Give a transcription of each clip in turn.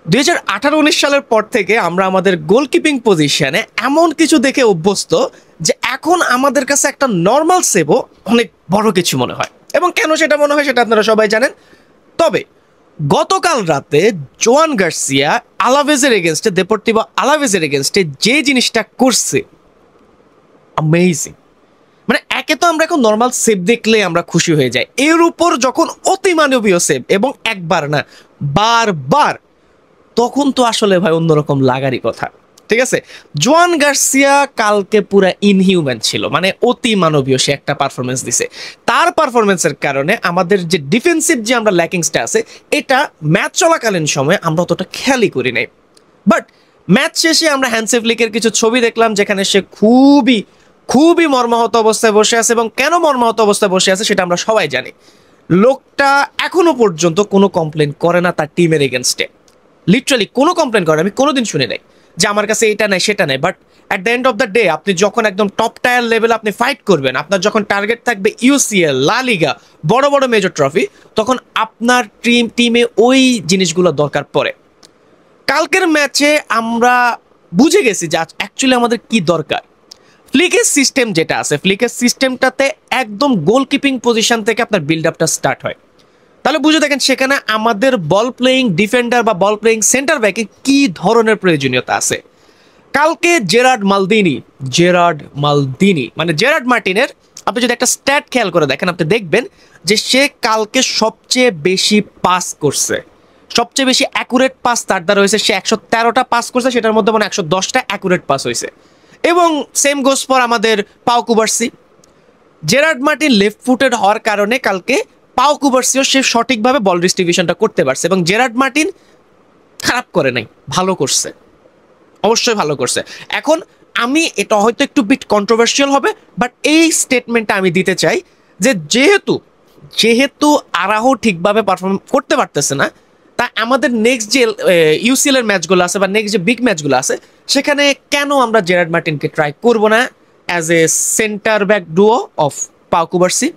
2018-19 সালের পর থেকে আমরা আমাদের গোলকিপিং পজিশনে এমন কিছু দেখে অভ্যস্ত যে এখন আমাদের কাছে একটা নর্মাল সেভও অনেক বড় কিছু মনে হয়। এবং কেন সেটা মনে হয় সেটা আপনারা সবাই জানেন। তবে গতকাল রাতে জোয়ান গার্সিয়া আলাভেজের এগেনস্টে, দেপোর্তিভো আলাভেজের এগেনস্টে যে জিনিসটা করছে, অ্যামেজিং। মানে একে তো আমরা এখন নর্মাল সেভ দেখলে আমরা খুশি হয়ে যাই, এর উপর যখন অতিমানবীয় সেভ এবং একবার না বারবার, তখন তো আসলে ভাই অন্যরকম লাগারই কথা। ঠিক আছে, জোয়ান গার্সিয়া কালকে পুরা ইনহিউম্যান ছিল, মানে অতি মানবীয় সে একটা পারফরমেন্স দিছে। তার পারফরমেন্সের কারণে আমাদের যে ডিফেন্সিভ যে আমরা ল্যাকিংসটা আছে, এটা ম্যাচ চলাকালীন সময় আমরা অতটা খেয়ালই করি নাই। বাট ম্যাচ শেষে আমরা হ্যান্সে ফ্লিকের কিছু ছবি দেখলাম যেখানে সে খুবই খুবই মর্মাহত অবস্থায় বসে আছে, এবং কেন মর্মাহত অবস্থায় বসে আছে সেটা আমরা সবাই জানি। লোকটা এখনো পর্যন্ত কোনো কমপ্লেন করে না তার টিমের এগেনস্টে, লিটারালি কোনো কমপ্লেন করে আমি কোনোদিন শুনি নাই যে আমার কাছে এটা নাই সেটা নাই। But at the end of the day আপনি যখন একদম টপ টায়ার লেভেলে আপনি ফাইট করবেন, আপনার যখন টার্গেট থাকবে ইউসিএল, লা লিগা, বড় বড় মেজর ট্রফি, তখন আপনার টিমে ওই জিনিসগুলো দরকার পড়ে। কালকের ম্যাচে আমরা বুঝে গেছি যে অ্যাকচুয়ালি আমাদের কি দরকার। ফ্লিকের সিস্টেম যেটা আছে, ফ্লিকের সিস্টেমটাতে একদম গোলকিপিং পজিশন থেকে আপনার বিল্ড আপটা স্টার্ট হয়। তাহলে বুঝে দেখেন সেখানে আমাদের বল প্লেয়িং ডিফেন্ডার বা বল প্লেয়িং সেন্টার ব্যাকে কি ধরনের প্রয়োজনীয়তা আছে। কালকে জেরার্ড মালদিনি মানে জেরার্ড মার্টিনের আপনি যদি একটা স্ট্যাট খেয়াল করে দেখেন, আপনি দেখবেন যে সে কালকে সবচেয়ে বেশি পাস করছে, সবচেয়ে বেশি অ্যাকুরেট পাস তার দ্বারা হয়েছে। সে 113টা পাস করছে, সেটার মধ্যে মানে 110টা অ্যাকুরেট পাস হয়েছে। এবং সেম গোস ফর আমাদের পাও Cubarsi. Gerard Martin left footed হওয়ার কারণে কালকে পাও কুবার্সিও সে সঠিকভাবে বল ডিস্ট্রিবিউশনটা করতে পারছে, এবং জেরার্ড মার্টিন খারাপ করে নাই, ভালো করছে, অবশ্যই ভালো করছে। এখন আমি এটা হয়তো একটু বিট কন্ট্রোভার্সিয়াল হবে, বাট এই স্টেটমেন্টটা আমি দিতে চাই যে যেহেতু আরাহো ঠিকভাবে পারফর্ম করতে পারতেছে না, তা আমাদের নেক্সট যে ইউসিএল এর ম্যাচগুলো আছে বা নেক্সট যে বিগ ম্যাচগুলো আছে, সেখানে কেন আমরা জেরার্ড মার্টিনকে ট্রাই করবো না as a centre back duo of পাও কুবার্সি।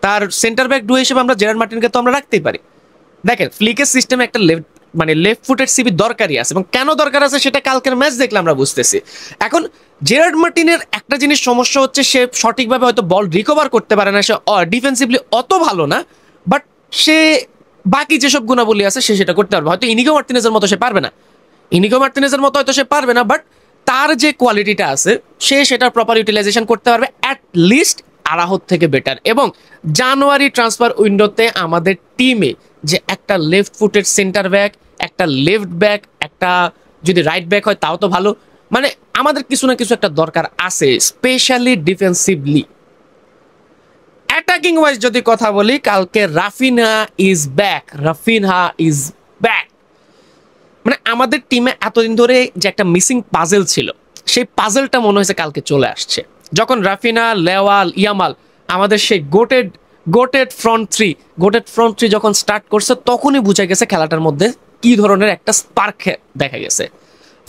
তার সেন্টার ব্যাক ডুও হিসেবে আমরা জেরার্ড মার্টিনকে তো আমরা রাখতেই পারি। দেখেন ফ্লিকের সিস্টেমে একটা লেফট ফুটেড সিবি দরকারই আছে, এবং কেন দরকার আছে সেটা কালকের ম্যাচ দেখলে আমরা বুঝতেছি। এখন জেরার্ড মার্টিনের একটা জিনিস সমস্যা হচ্ছে, সে সঠিকভাবে হয়তো বল রিকভার করতে পারে না, সে ডিফেন্সিভলি অত ভালো না, বাট সে বাকি যেসব গুণাবলী আছে সে সেটা করতে পারবে। হয়তো ইনিগো মার্টিনেজের মতো সে পারবে না, হয়তো সে পারবে না, বাট তার যে কোয়ালিটিটা আছে সে সেটা প্রপার ইউটিলাইজেশন করতে পারবে, অ্যাট লিস্ট আরাহত থেকে বেটার। এবং জানুয়ারি ট্রান্সফার উইন্ডোতে আমাদের টিমে যে একটা লেফট ফুটেড সেন্টার ব্যাক, একটা লেফট ব্যাক, একটা যদি রাইট ব্যাক হয় তাও তো ভালো, মানে আমাদের কিছু না কিছু একটা দরকার আছে, স্পেশালি ডিফেন্সিভলি। অ্যাটাকিং ওয়াইজ যদি কথা বলি, কালকে রাফিনহা ইজ ব্যাক। মানে আমাদের টিমে এতদিন ধরে যে একটা মিসিং পাজেল ছিল, সেই পাজেলটা মনে হয়েছে কালকে চলে আসছে। যখন রাফিনা, লেওয়াল, ইয়ামাল আমাদের সেই গোটেড ফ্রন্ট থ্রি যখন স্টার্ট করছে, তখনই বুঝা গেছে খেলাটার মধ্যে কি ধরনের একটা স্পার্ক দেখা গেছে।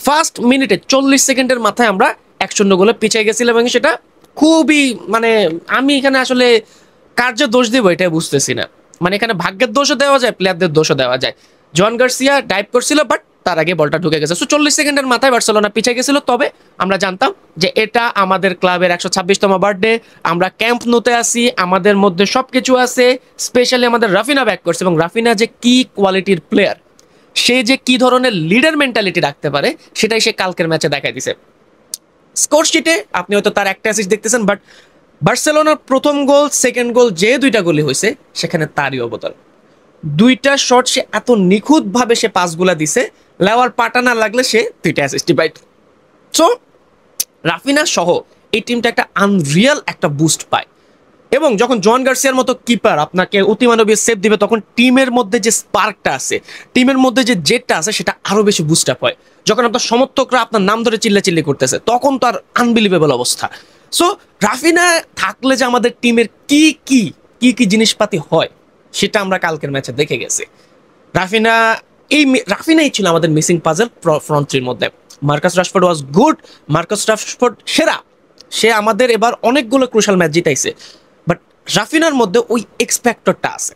ফার্স্ট মিনিটে 40 সেকেন্ডের মাথায় আমরা 1-0 গোলে পিছিয়ে গেছিলাম, এবং সেটা খুবই মানে আমি এখানে আসলে কার যে দোষ দিব এটাই বুঝতেছি না। মানে এখানে ভাগ্যের দোষও দেওয়া যায়, প্লেয়ারদের দোষও দেওয়া যায়। জোয়ান গার্সিয়া ডাইভ করছিল, বাট তার আগে বলটা ঢুকে গেছে। সো 40 সেকেন্ডের মাথায় বার্সেলোনা পিছিয়ে গেছিল। তবে আমরা জানতাম যে এটা আমাদের ক্লাবের 126তম বার্থডে, আমরা ক্যাম্প নোতে আসি, আমাদের মধ্যে সবকিছু আছে। স্পেশালি আমাদের রাফিনা ব্যাক করছে, এবং রাফিনা যে কি কোয়ালিটির প্লেয়ার, সে যে কি ধরনের লিডার মেন্টালিটি রাখতে পারে, সেটাই সে কালকের ম্যাচে দেখাই দিছে। স্কোর শিটে আপনি হয়তো তার একটা অ্যাসিস্ট দেখতেছেন, বাট বার্সেলোনার প্রথম গোল, সেকেন্ড গোল, যে দুইটা গোলই হয়েছে সেখানে তারই অবদান। দুইটা শট সে এত নিখুঁতভাবে সে পাসগুলা দিছে, লেওয়ার পাটা না লাগলে সে দুইটা অ্যাসিস্টই পাইত। সো রাফিনা সহ এই টিমটা একটা আনরিয়াল একটা বুস্ট পায়, এবং যখন জোয়ান গার্সিয়ার মতো কিপার আপনাকে অতিমানবীয় সেভ দিবে, তখন টিমের মধ্যে যে স্পার্কটা আছে, টিমের মধ্যে যে জেটটা আছে, সেটা আরো বেশি বুস্ট আপ হয়। যখন আপনার সমর্থকরা আপনার নাম ধরে চিল্লাচিল্লি করতেছে, তখন তো আর আনবিলিভেবল অবস্থা। সো রাফিনা থাকলে যে আমাদের টিমের কি কি কি কি জিনিসপাতি হয়, সেটা আমরা কালকের ম্যাচে দেখে গেছি। রাফিনাই ছিল আমাদের মিসিং পাজল ফ্রন্ট থ্রির মধ্যে। Marcus Rashford was good, Marcus Rashford সেরা, সে আমাদের এবার অনেকগুলো ক্রুশাল ম্যাচ জিতাইছে, বাট রাফিনার মধ্যে ওই এক্সপেক্টরটা আছে।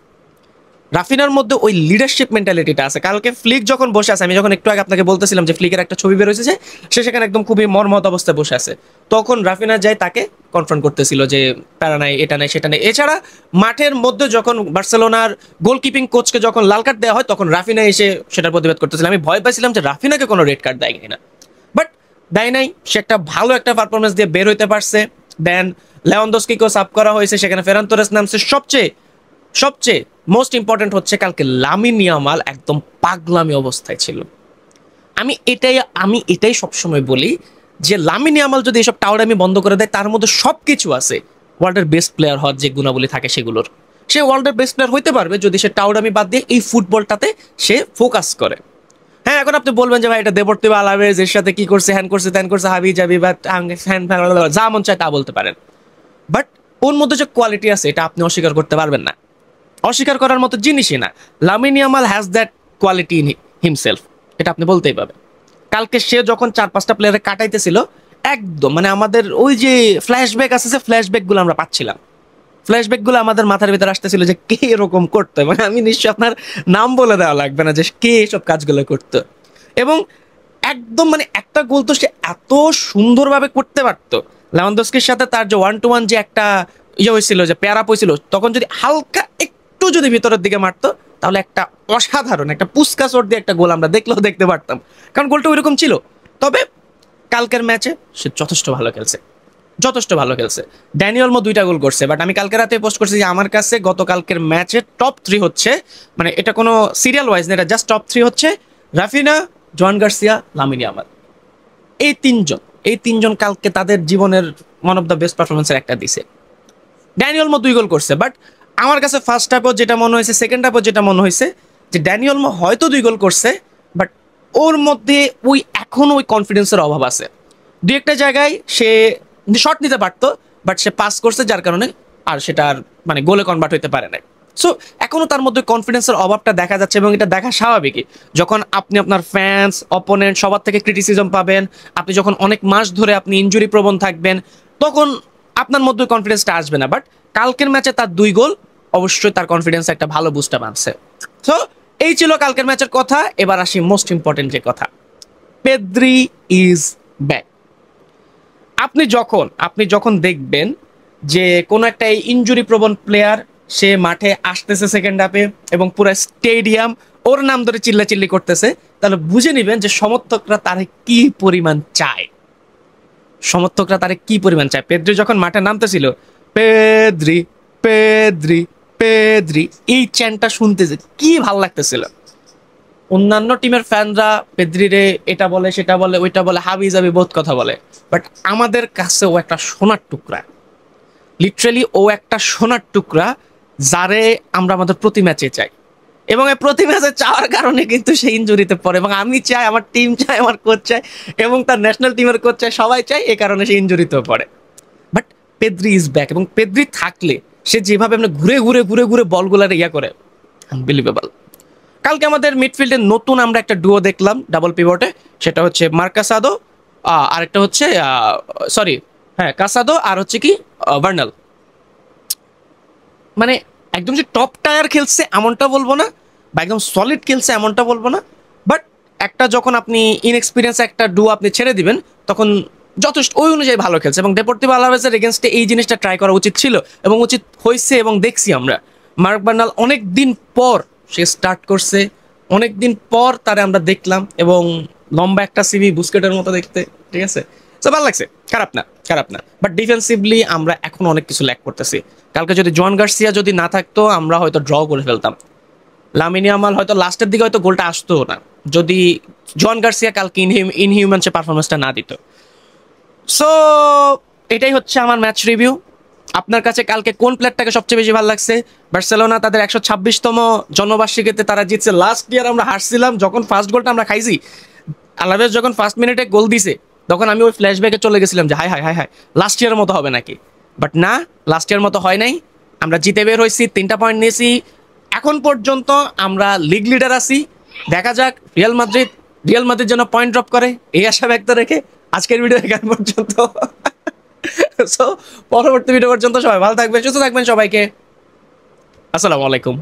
রাফিনার মধ্যে ওই লিডারশিপ মেন্টালিটিটা আছে। কালকে ফ্লিক যখন বসে আছে, আমি যখন একটু আগে আপনাকে বলতেছিলাম যে ফ্লিকের একটা ছবি বের হয়েছে যে সে সেখানে একদম খুবই মর্মাহত অবস্থায় বসে আছে, তখন রাফিনা যাই তাকে কনফ্রন্ট করতেছিল যে প্যারা নাই, এটা নাই, সেটা নেই। এছাড়া মাঠের মধ্যে যখন বার্সেলোনার গোলকিপিং কোচকে যখন লাল কার্ড দেওয়া হয়, তখন রাফিনা এসে সেটার প্রতিবাদ করতেছিল। আমি ভয় পাইছিলাম যে রাফিনাকে কোনো রেড কার্ড দেয় কিনা, বাট দেয় নাই। সে একটা ভালো একটা পারফরমেন্স দিয়ে বের হইতে পারছে। দেন লেভানডস্কিকেও সাব করা হয়েছে, সেখানে ফেরান তোরেস নামছে। সবচেয়ে সবচেয়ে মোস্ট ইম্পর্টেন্ট হচ্ছে কালকে লামিন ইয়ামাল একদম পাগলামি অবস্থায় ছিল। আমি এটাই সবসময় বলি যে লামিন ইয়ামাল যদি এসব টাওয়ারামি বন্ধ করে দেয়, তার মধ্যে সব কিছু আছে ওয়ার্ল্ডের বেস্ট প্লেয়ার হওয়ার যে গুণাবলী থাকে সেগুলোর, সে ওয়ার্ল্ডের বেস্ট প্লেয়ার হইতে পারবে যদি সে টাওয়ারামি বাদ দিয়ে এই ফুটবলটাতে সে ফোকাস করে। হ্যাঁ, এখন আপনি বলবেন যে ভাই এটা দেপোর্তিভো আলাভেজ এর সাথে কি করছে, হ্যান করছে, ত্যান করছে, হাবি জাবি বা যা মন চায় তা বলতে পারেন, বাট ওর মধ্যে যে কোয়ালিটি আছে এটা আপনি অস্বীকার করতে পারবেন না, অস্বীকার করার মতো জিনিসই না। Lamine Yamal has that quality in himself, এটা আপনি বলতেই পারবেন। কালকে সে যখন 4-5টা প্লেয়ারে কাটাইতেছিল, একদম মানে আমাদের ওই যে ফ্ল্যাশব্যাক আছে, যে ফ্ল্যাশব্যাকগুলো আমরা পাচ্ছিলাম, ফ্ল্যাশব্যাকগুলো আমাদের মাথার ভিতরে আসতেছিল যে কে এরকম করতো। মানে আমি নিশ্চয়ই আপনার নাম বলে দেওয়া লাগবে না যে কে এসব কাজগুলো করতো। এবং একদম মানে একটা গোল তো সে এত সুন্দরভাবে করতে পারতো। লেভানডস্কির সাথে তার যে 1-to-1 যে একটা ইয়ে হয়েছিল, যে প্যারা হয়েছিল, তখন যদি হালকা একটু যদি ভিতরের দিকে মারতো, তাহলে একটা অসাধারণ একটা পুস্কা চোট দিয়ে একটা গোল আমরা দেখলেও দেখতে পারতাম, কারণ গোলটা ওইরকম ছিল। তবে কালকের ম্যাচে সে যথেষ্ট ভালো খেলছে, যথেষ্ট ভালো খেলছে। ড্যানিয়েল মো 2টা গোল করছে, বাট আমি কালকে রাতে পোস্ট করছি যে আমার কাছে গতকালকের ম্যাচের টপ 3 হচ্ছে, মানে এটা কোনো সিরিয়াল ওয়াইজ না, এটা জাস্ট টপ 3 হচ্ছে রাফিনা, জোয়ান গার্সিয়া, লামিন ইয়ামাল। এই তিনজন কালকে তাদের জীবনের ওয়ান অফ দ্য বেস্ট পারফরমেন্সের একটা দিছে। ড্যানিয়েল মো 2 গোল করছে, বাট আমার কাছে ফার্স্ট হাফও যেটা মনে হয়েছে, সেকেন্ড হাফও যেটা মনে হয়েছে, যে ড্যানিয়েল মো হয়তো 2 গোল করছে, বাট ওর মধ্যে ওই এখনো ওই কনফিডেন্সের অভাব আছে। দুই একটা জায়গায় সে শট নিতে পারতো, বাট সে পাস করছে, যার কারণে আর সেটা আর মানে গোলে কনভার্ট হইতে পারে না। সো এখনো তার মধ্যে কনফিডেন্সের অভাবটা দেখা যাচ্ছে, এবং এটা দেখা স্বাভাবিকই। যখন আপনি আপনার ফ্যান্স, অপোনেন্ট সবার থেকে ক্রিটিসিজম পাবেন, আপনি যখন অনেক মাস ধরে আপনি ইনজুরি প্রবণ থাকবেন, তখন আপনার মধ্যে কনফিডেন্সটা আসবে না। বাট কালকের ম্যাচে তার 2 গোল অবশ্যই তার কনফিডেন্স একটা ভালো বুস্টার আনছে। সো এই ছিল কালকের ম্যাচের কথা। এবার আসি মোস্ট ইম্পর্টেন্ট যে কথা, পেদ্রি ইজ ব্যাক। আপনি যখন দেখবেন যে কোনো একটা এই ইনজুরি প্রবণ প্লেয়ার সে মাঠে আসতেছে সেকেন্ড হাফে, এবং পুরো স্টেডিয়াম ওর নাম ধরে চিল্লাচিল্লি করতেছে, তাহলে বুঝে নিবেন যে সমর্থকরা তারে কি পরিমাণ চায়। পেদ্রি যখন মাঠে নামতেছিল, পেদ্রি পেদ্রি পেদ্রি এই চ্যানটা শুনতে যে কি ভাল লাগতেছিল। অন্যান্য টিমের ফ্যানরা পেদ্রিরে এটা বলে, সেটা বলে, ওইটা বলে, হাবি জাবি বহুত কথা বলে, বাট আমাদের কাছে ও একটা সোনার টুকরা। লিটারালি ও একটা সোনার টুকরা, যারে আমরা আমাদের প্রতি ম্যাচে চাই, এবং এই প্রতি ম্যাচে চাওয়ার কারণে কিন্তু সে ইনজুরিতে পড়ে, এবং আমি চাই, আমার টিম চাই, আমার কোচ চাই, এবং তার ন্যাশনাল টিমের কোচ চাই, সবাই চাই, এই কারণে সে ইনজুরিতেও পড়ে। বাট পেদ্রি ইজ ব্যাক, এবং পেদ্রি থাকলে সে যেভাবে মানে ঘুরে ঘুরে ঘুরে ঘুরে বলগুলার ইয়া করে, আনবিলিভেবল। কালকে আমাদের মিডফিল্ডে নতুন আমরা একটা ডুও দেখলাম ডাবল পিভটে, সেটা হচ্ছে মার্কাসাদো, আরেকটা হচ্ছে সরি হ্যাঁ কাসাদো, আর হচ্ছে কি ভার্নাল। মানে একদম যে টপ টায়ার খেলছে এমনটা বলবো না, বা একদম সলিড খেলছে এমনটা বলবো না, বাট একটা যখন আপনি ইনএক্সপিরিয়েন্স একটা ডুও আপনি ছেড়ে দিবেন, তখন যথেষ্ট ওই অনুযায়ী ভালো খেলছে। এবং দেপোর্তিভো আলাভেজের এগেনস্টে এই জিনিসটা ট্রাই করা উচিত ছিল, এবং উচিত হয়েছে, এবং দেখছি আমরা মার্ক বার্নাল অনেক দিন পর সে স্টার্ট করছে, অনেক দিন পর তারে আমরা দেখলাম, এবং লম্বা একটা সিভি, বুস্কেটের মতো দেখতে, ঠিক আছে। তো ভালো লাগছে, খারাপ না, বাট ডিফেন্সিভলি আমরা এখন অনেক কিছু ল্যাক করতেছি। কালকে যদি জোয়ান গার্সিয়া যদি না থাকতো, আমরা হয়তো ড্র করে ফেলতাম। লামিন ইয়ামাল হয়তো লাস্টের দিকে হয়তো গোলটা আসতো না, যদি জোয়ান গার্সিয়া কালকে ইনহিউম্যান সে পারফরমেন্সটা না দিত। সো এটাই হচ্ছে আমার ম্যাচ রিভিউ। আপনার কাছে কালকে কোন প্লেয়ারটাকে সবচেয়ে বেশি ভালো লাগছে? বার্সেলোনা তাদের 126তম জন্মবার্ষিকীতে তারা জিতছে। লাস্ট ইয়ার আমরা হারছিলাম, যখন ফার্স্ট গোলটা আমরা খাইছি, আলাভেজ যখন ফার্স্ট মিনিটে গোল দিছে, তখন আমি ওই ফ্ল্যাশব্যাকে চলে গেছিলাম যে high high high high last ইয়ারের মতো হবে নাকি। বাট না, লাস্ট ইয়ার মতো হয় নাই। আমরা জিতে বের হয়েছি, 3টা পয়েন্ট নিয়েছি। এখন পর্যন্ত আমরা লিগ লিডার আছি। দেখা যাক রিয়াল মাদ্রিদ যেন পয়েন্ট ড্রপ করে, এই আশা ব্যক্ত রেখে আজকের ভিডিও এখান পর্যন্ত। সো পরবর্তী ভিডিও পর্যন্ত সবাই ভালো থাকবেন, সুস্থ থাকবেন। সবাইকে আসসালামু আলাইকুম।